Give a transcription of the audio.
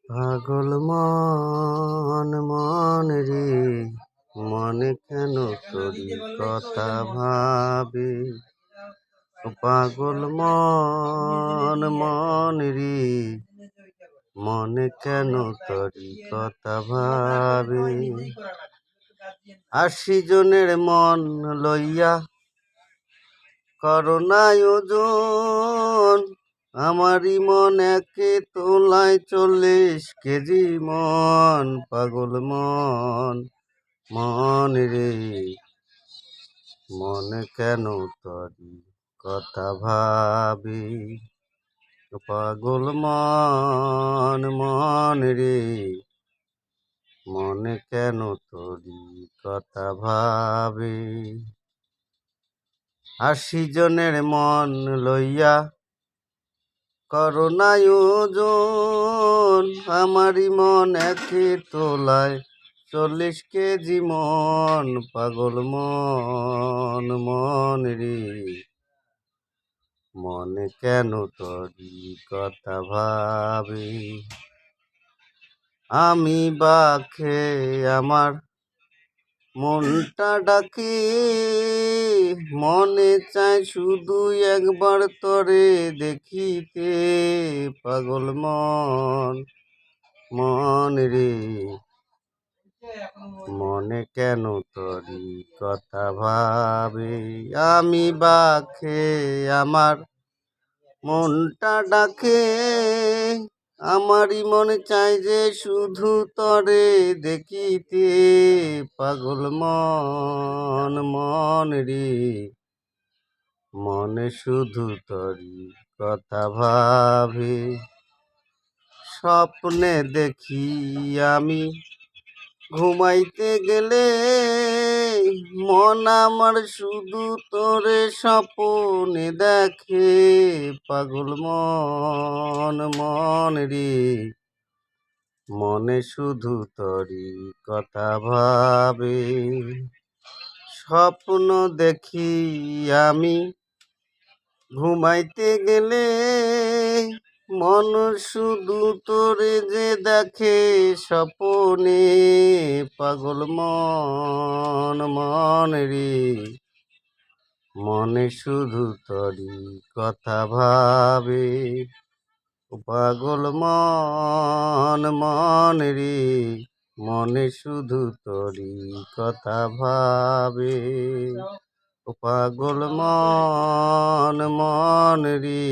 পাগল মন মন রে, মনে কেন তোরি কথা ভাবে। পাগল মন মন রে, মনে কেন তোরি কথা ভাবে। ৮০ জনের মন লইয়া করোনা ওজন, আমারই মন একে তোলায় ৪০ কেজি মন। পাগল মন মন রে, মনে কেন তোরি কথা ভাবি। পাগল মন মন রে, মনে কেন তোরি কথা ভাবি। ৮০ জনের মন লইয়া করোনা ওজন, আমারই মন একে তোলায় ৪০ কেজি মন। পাগল মন মন রে, মনে কেন তোরি কথা ভাবি। আমি বাখে আমার মনটা ডাকে, মনে চায় শুধু একবার তরে দেখিতে। পাগল মন মন রে, মনে কেন তোরি কথা ভাবে। আমি বাখে আমার মনটা ডাকে, আমারই মনে চাই যে শুধু তরে দেখিতে। পাগল মন মন রে, মনে শুধু তরি কথা ভাবে। স্বপ্নে দেখি আমি ঘুমাইতে গেলে, মন আমার শুধু তোরে স্বপ্নে দেখে। পাগল মন মন রে, মনে শুধু তোরি কথা ভাবে। স্বপ্ন দেখি আমি ঘুমাইতে গেলে, মন শুধু তোরে যে দেখে স্বপনে। পাগল মন মন রে, মনে শুধু তোরি কথা ভাবে। পাগল মন মন রে, মনে শুধু তোরি কথা ভাবে। পাগল মন মন রে,